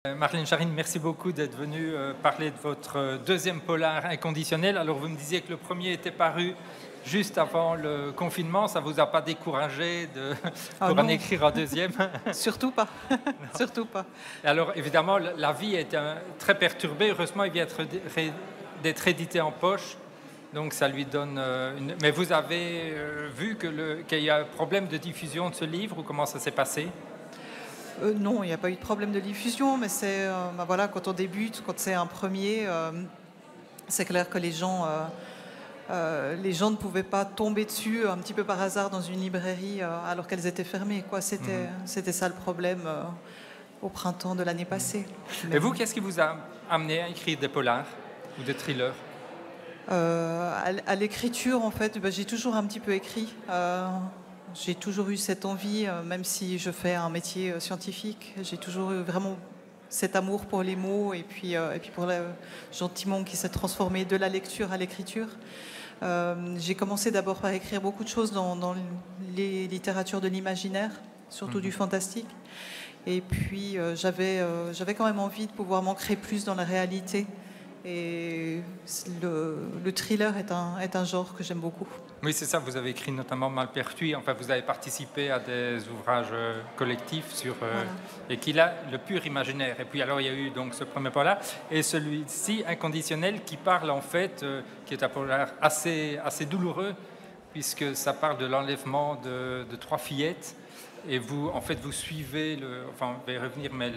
Marlène Charine, merci beaucoup d'être venue parler de votre deuxième polar inconditionnel. Alors vous me disiez que le premier était paru juste avant le confinement, ça ne vous a pas découragé Ah pour en non, écrire un deuxième? surtout pas, surtout pas. Et alors évidemment, la vie est très perturbée. Heureusement, il vient d'être édité en poche, donc ça lui donne une... Mais vous avez vu qu'il y a un problème de diffusion de ce livre, ou comment ça s'est passé? Non, il n'y a pas eu de problème de diffusion, mais c'est voilà, quand on débute, quand c'est un premier, c'est clair que les gens ne pouvaient pas tomber dessus un petit peu par hasard dans une librairie alors qu'elles étaient fermées, quoi. C'était ça le problème au printemps de l'année passée. Et vous, qu'est-ce qui vous a amené à écrire des polars ou des thrillers? À l'écriture, en fait, j'ai toujours un petit peu écrit. J'ai toujours eu cette envie, même si je fais un métier scientifique, j'ai toujours eu vraiment cet amour pour les mots et puis pour le gentiment qui s'est transformé de la lecture à l'écriture. J'ai commencé d'abord par écrire beaucoup de choses dans les littératures de l'imaginaire, surtout du fantastique. Et puis j'avais quand même envie de pouvoir m'ancrer plus dans la réalité. Et le thriller est un genre que j'aime beaucoup. Oui, c'est ça, vous avez écrit notamment Malpertuis, enfin vous avez participé à des ouvrages collectifs sur Voilà. et qu'il a le pur imaginaire. Et puis alors il y a eu donc ce premier polar et celui-ci Inconditionnel qui parle en fait, qui est un polar assez douloureux puisque ça parle de l'enlèvement de trois fillettes. Et vous, en fait, vous suivez, enfin, on va y revenir, mais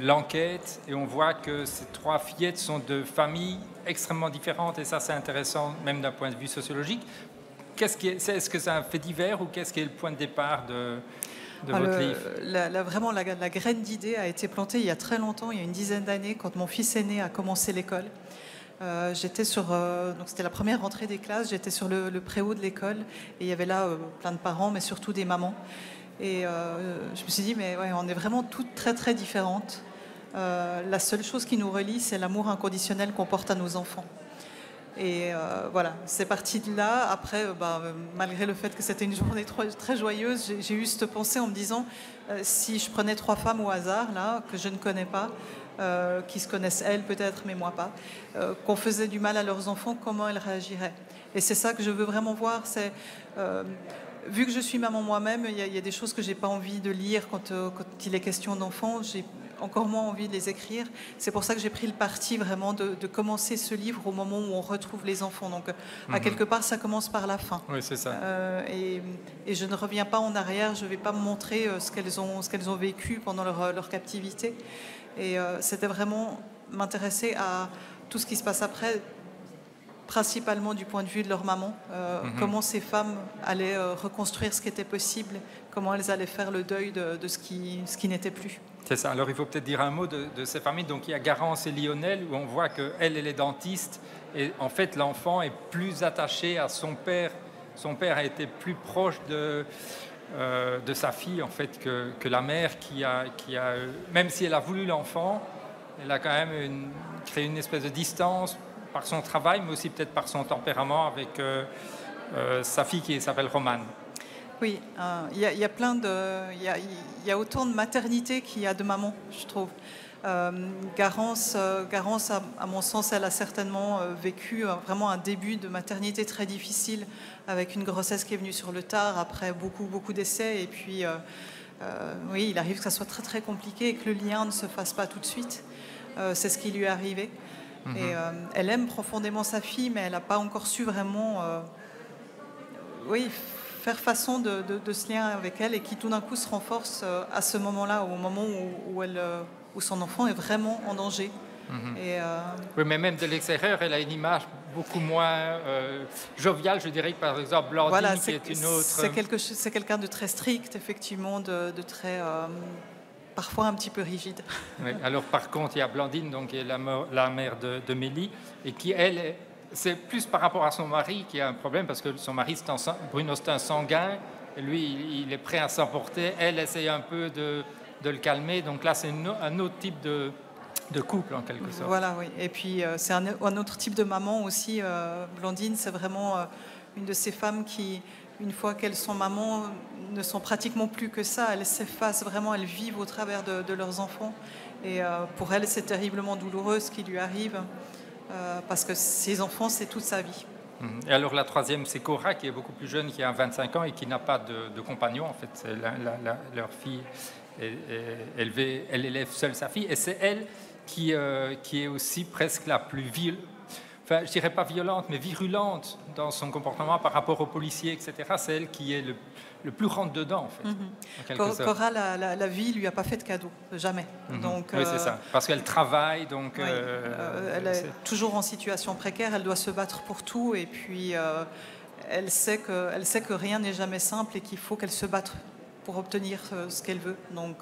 l'enquête, et on voit que ces trois fillettes sont de familles extrêmement différentes, et ça, c'est intéressant, même d'un point de vue sociologique. Est-ce que c'est un fait divers, ou qu'est-ce qui est le point de départ de votre livre? Vraiment, la graine d'idée a été plantée il y a très longtemps, il y a une dizaine d'années, quand mon fils aîné a commencé l'école. Donc c'était la première rentrée des classes, j'étais sur le préau de l'école et il y avait là plein de parents, mais surtout des mamans. Et je me suis dit, mais ouais, on est vraiment toutes très très différentes. La seule chose qui nous relie, c'est l'amour inconditionnel qu'on porte à nos enfants. Et voilà, c'est parti de là. Après, malgré le fait que c'était une journée très joyeuse, j'ai eu cette pensée en me disant, si je prenais trois femmes au hasard, là, que je ne connais pas, qui se connaissent elles peut-être, mais moi pas, qu'on faisait du mal à leurs enfants, comment elles réagiraient. Et c'est ça que je veux vraiment voir. C'est vu que je suis maman moi-même, il y a des choses que j'ai pas envie de lire quand il est question d'enfants. J'ai encore moins envie de les écrire. C'est pour ça que j'ai pris le parti vraiment de commencer ce livre au moment où on retrouve les enfants. Donc, à quelque part, ça commence par la fin. Oui, c'est ça. Et je ne reviens pas en arrière. Je ne vais pas me montrer ce qu'elles ont vécu pendant leur captivité. Et c'était vraiment m'intéresser à tout ce qui se passe après, principalement du point de vue de leur maman, comment ces femmes allaient reconstruire ce qui était possible, comment elles allaient faire le deuil de ce qui n'était plus. C'est ça. Alors, il faut peut-être dire un mot de ces familles. Donc, il y a Garance et Lionel, où on voit qu'elle est dentiste. Et en fait, l'enfant est plus attaché à son père. Son père a été plus proche de sa fille, en fait, que la mère qui a, même si elle a voulu l'enfant, elle a quand même créé une espèce de distance par son travail, mais aussi peut-être par son tempérament avec sa fille qui s'appelle Romane. Oui, il y a plein de, il y a autant de maternité qu'il y a de maman, je trouve. Garance, à mon sens, elle a certainement vécu vraiment un début de maternité très difficile, avec une grossesse qui est venue sur le tard, après beaucoup d'essais, et puis oui, il arrive que ça soit très très compliqué et que le lien ne se fasse pas tout de suite. C'est ce qui lui est arrivé. Et elle aime profondément sa fille, mais elle n'a pas encore su vraiment oui, faire façon de ce lien avec elle, et qui tout d'un coup se renforce à ce moment-là, au moment où son enfant est vraiment en danger. Et, oui, mais même de l'extérieur, elle a une image beaucoup moins joviale, je dirais, que par exemple Blandine, voilà, qui est une autre... C'est quelqu'un de très strict, effectivement, de très... parfois un petit peu rigide. Oui, alors par contre, il y a Blandine, donc, qui est la mère de Mélie, et qui, elle, c'est plus par rapport à son mari qui a un problème, parce que son mari, Bruno, c'est un sanguin, et lui, il est prêt à s'emporter. Elle essaye un peu de le calmer, donc là, c'est un autre type de couple, en quelque sorte. Voilà, oui. Et puis, c'est un autre type de maman aussi. Blandine, c'est vraiment une de ces femmes qui, une fois qu'elles sont mamans, ne sont pratiquement plus que ça. Elles s'effacent vraiment, elles vivent au travers de leurs enfants. Et pour elles, c'est terriblement douloureux ce qui lui arrive, parce que ses enfants, c'est toute sa vie. Et alors la troisième, c'est Cora, qui est beaucoup plus jeune, qui a 25 ans et qui n'a pas de compagnon. En fait, c'est leur fille, elle élève seule sa fille. Et c'est elle qui est aussi presque la plus enfin, je dirais pas violente, mais virulente dans son comportement par rapport aux policiers, etc. C'est elle qui est le plus rentre-dedans, en fait. En quelque sorte. Cora, la vie lui a pas fait de cadeau, jamais. Donc, oui, c'est ça. Parce qu'elle travaille, donc... oui, elle est toujours en situation précaire, elle doit se battre pour tout, et puis elle sait que rien n'est jamais simple et qu'il faut qu'elle se batte pour obtenir ce qu'elle veut. Donc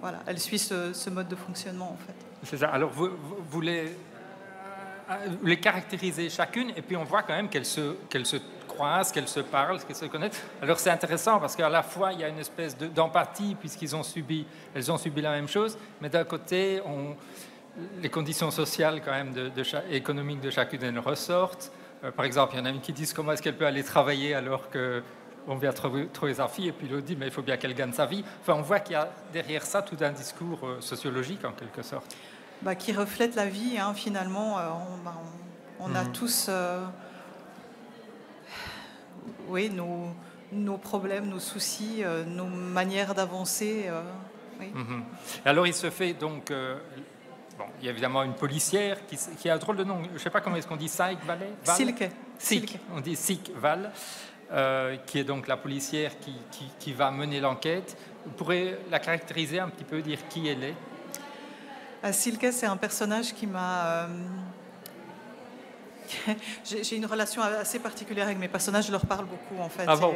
voilà, elle suit ce mode de fonctionnement, en fait. C'est ça. Alors, vous les caractérisez chacune, et puis on voit quand même qu'elles se croisent, qu'elles se parlent, qu'elles se connaissent. Alors c'est intéressant parce qu'à la fois il y a une espèce d'empathie puisqu'elles ont subi la même chose, mais d'un côté les conditions sociales quand même économiques de chacune elles ressortent. Par exemple, il y en a une qui dit comment est-ce qu'elle peut aller travailler alors que on vient trouver sa fille, et puis l'autre dit mais il faut bien qu'elle gagne sa vie. Enfin, on voit qu'il y a derrière ça tout un discours sociologique en quelque sorte. Qui reflète la vie, hein, finalement. On a tous oui, nos problèmes, nos soucis, nos manières d'avancer. Oui. Alors il se fait donc... il y a évidemment une policière qui a un drôle de nom, je ne sais pas comment est-ce qu'on dit, Silke Valley. Silke, on dit Silke Val, qui est donc la policière qui va mener l'enquête. Vous pourrez la caractériser un petit peu, dire qui elle est? Silke, c'est un personnage qui m'a... J'ai une relation assez particulière avec mes personnages, je leur parle beaucoup en fait. Ah bon?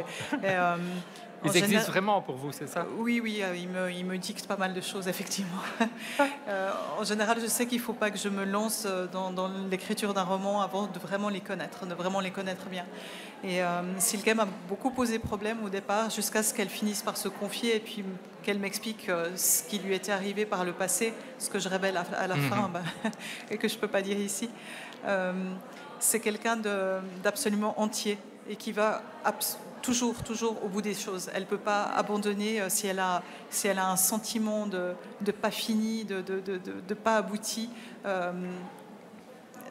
Ils existent général... vraiment pour vous, c'est ça? Oui, ils me dictent pas mal de choses, effectivement. En général, je sais qu'il ne faut pas que je me lance dans l'écriture d'un roman avant de vraiment les connaître bien. Et Silke m'a beaucoup posé problème au départ, jusqu'à ce qu'elle finisse par se confier et puis qu'elle m'explique ce qui lui était arrivé par le passé, ce que je révèle à la fin et que je ne peux pas dire ici. C'est quelqu'un d'absolument entier et qui va toujours au bout des choses. Elle ne peut pas abandonner si elle a un sentiment de pas fini, de pas abouti.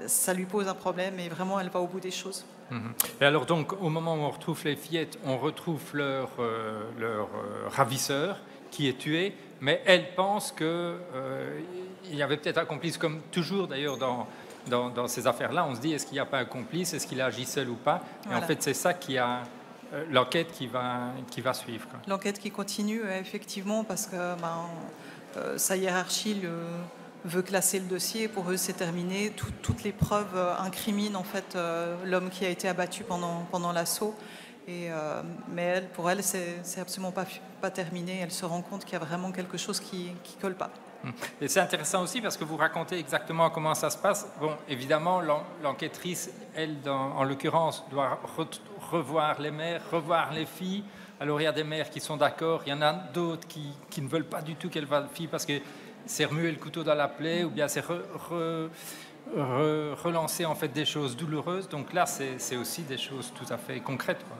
Ça lui pose un problème et vraiment elle va au bout des choses. Et alors donc au moment où on retrouve les fillettes, on retrouve leur ravisseur qui est tué, mais elle pense qu'il y avait peut-être un complice, comme toujours d'ailleurs dans ces affaires-là. On se dit, est-ce qu'il n'y a pas un complice, est-ce qu'il a agi seul ou pas? Et en fait c'est ça qui a... l'enquête qui va suivre. L'enquête qui continue, effectivement, parce que sa hiérarchie veut classer le dossier. Pour eux, c'est terminé. Toutes les preuves incriminent en fait l'homme qui a été abattu pendant l'assaut. Mais pour elle, c'est absolument pas terminé. Elle se rend compte qu'il y a vraiment quelque chose qui colle pas. Et c'est intéressant aussi parce que vous racontez exactement comment ça se passe. Bon, évidemment, l'enquêtrice, elle, en l'occurrence, doit revoir les mères, revoir les filles. Alors, il y a des mères qui sont d'accord, il y en a d'autres qui ne veulent pas du tout qu'elle voie les filles parce que c'est remuer le couteau dans la plaie ou bien c'est relancer en fait des choses douloureuses. Donc là, c'est aussi des choses tout à fait concrètes, quoi.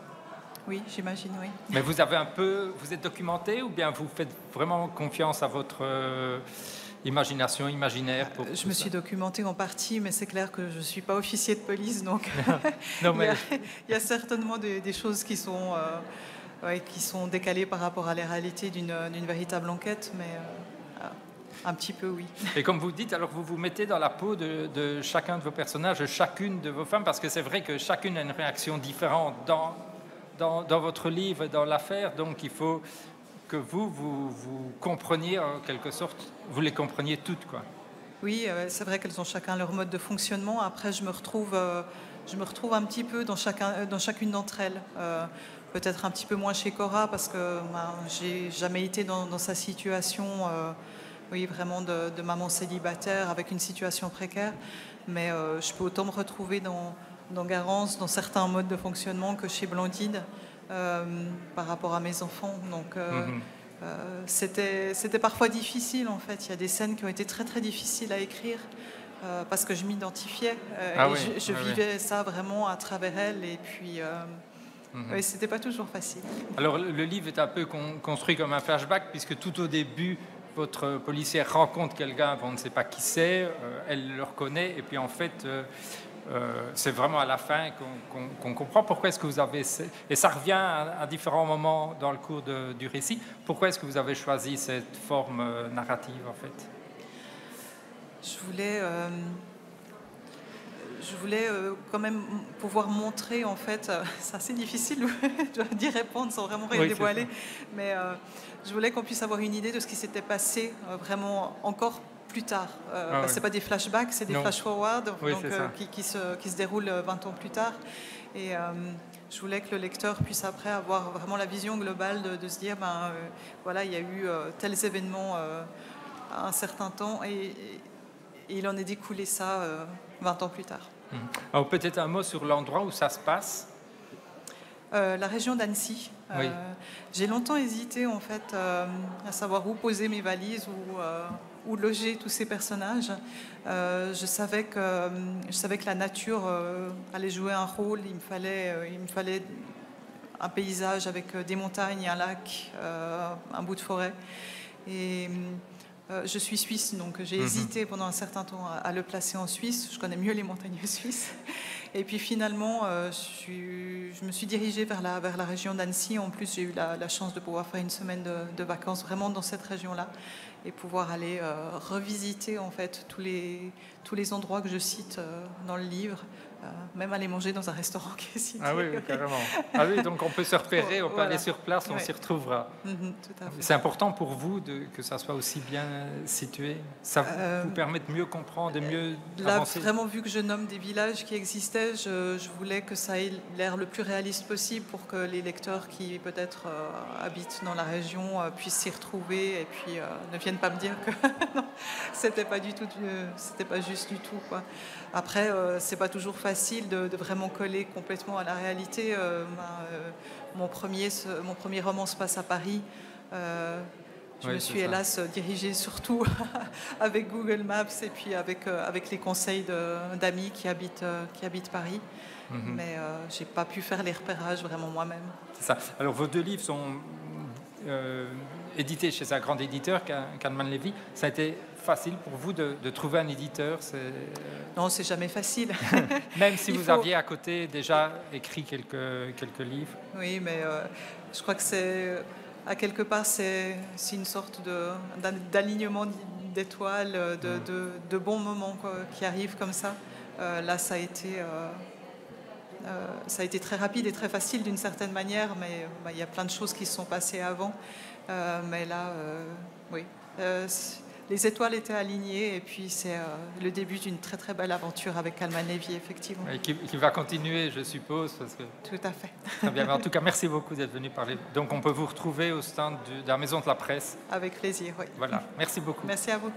Oui, j'imagine, oui. Mais vous êtes documenté ou bien vous faites vraiment confiance à votre imagination imaginaire Je me suis documentée en partie, mais c'est clair que je ne suis pas officier de police, donc non, mais... il y a certainement des choses qui sont décalées par rapport à la réalité d'une véritable enquête, mais un petit peu, oui. Et comme vous dites, alors vous vous mettez dans la peau de chacun de vos personnages, de chacune de vos femmes, parce que c'est vrai que chacune a une réaction différente dans votre livre, dans l'affaire, donc il faut que vous compreniez en quelque sorte, vous les compreniez toutes, quoi. Oui, c'est vrai qu'elles ont chacun leur mode de fonctionnement. Après, je me retrouve un petit peu dans chacune d'entre elles. Peut-être un petit peu moins chez Cora parce que j'ai jamais été dans sa situation, oui, vraiment de maman célibataire avec une situation précaire. Mais je peux autant me retrouver dans Garance, dans certains modes de fonctionnement que chez Blandine par rapport à mes enfants. Donc c'était parfois difficile en fait. Il y a des scènes qui ont été très très difficiles à écrire parce que je m'identifiais je vivais ça vraiment à travers elle et puis Oui, c'était pas toujours facile. Alors, le livre est un peu construit comme un flashback, puisque tout au début, votre policière rencontre quelqu'un, on ne sait pas qui c'est, elle le reconnaît, et puis en fait, c'est vraiment à la fin qu'on comprend pourquoi est-ce que vous avez... Et ça revient à différents moments dans le cours du récit. Pourquoi est-ce que vous avez choisi cette forme narrative, en fait? Je voulais quand même pouvoir montrer, en fait, c'est assez difficile d'y répondre sans vraiment rien dévoiler, mais je voulais qu'on puisse avoir une idée de ce qui s'était passé vraiment encore plus tard. C'est pas des flashbacks, c'est des flash-forward, qui se déroulent 20 ans plus tard. Et je voulais que le lecteur puisse après avoir vraiment la vision globale de se dire, voilà, il y a eu tels événements à un certain temps, et il en est découlé ça 20 ans plus tard. Alors peut-être un mot sur l'endroit où ça se passe. La région d'Annecy. J'ai longtemps hésité en fait à savoir où poser mes valises, où loger tous ces personnages. Je savais que la nature allait jouer un rôle. Il me fallait un paysage avec des montagnes, un lac, un bout de forêt. Et je suis suisse, donc j'ai hésité pendant un certain temps à le placer en Suisse. Je connais mieux les montagnes suisses. Et puis finalement, je me suis dirigée vers la région d'Annecy. En plus, j'ai eu la chance de pouvoir faire une semaine de vacances vraiment dans cette région-là et pouvoir aller revisiter en fait tous les endroits que je cite dans le livre. Même aller manger dans un restaurant qui est cité. Ah oui, carrément. Ah oui, donc on peut se repérer, on peut aller sur place, on s'y retrouvera. Tout à fait. C'est important pour vous que ça soit aussi bien situé. Ça vous permet de mieux comprendre, de mieux avancer. Là, vraiment, vu que je nomme des villages qui existaient, je voulais que ça ait l'air le plus réaliste possible pour que les lecteurs qui peut-être habitent dans la région puissent s'y retrouver et puis ne viennent pas me dire que non, c'était pas juste du tout, quoi. Après, c'est pas toujours facile de vraiment coller complètement à la réalité. Mon premier roman se passe à Paris. Je me suis hélas dirigée surtout avec Google Maps et puis avec les conseils d'amis qui habitent Paris. Mais j'ai pas pu faire les repérages vraiment moi-même. C'est ça. Alors vos 2 livres sont édités chez un grand éditeur, Kalman Levy. Ça a été facile pour vous de trouver un éditeur? Non, c'est jamais facile. Même si vous aviez à côté déjà écrit quelques livres. Oui, mais je crois que à quelque part, c'est une sorte d'alignement d'étoiles, de bons moments quoi, qui arrivent comme ça. Là, ça a été très rapide et très facile d'une certaine manière, mais il y a plein de choses qui se sont passées avant. Mais là, oui, les étoiles étaient alignées et puis c'est le début d'une très très belle aventure avec Kalman Levy, effectivement. Et qui va continuer, je suppose. Parce que... Tout à fait. Très bien. En tout cas, merci beaucoup d'être venu parler. Donc on peut vous retrouver au stand de la Maison de la Presse. Avec plaisir, oui. Voilà, merci beaucoup. Merci à vous.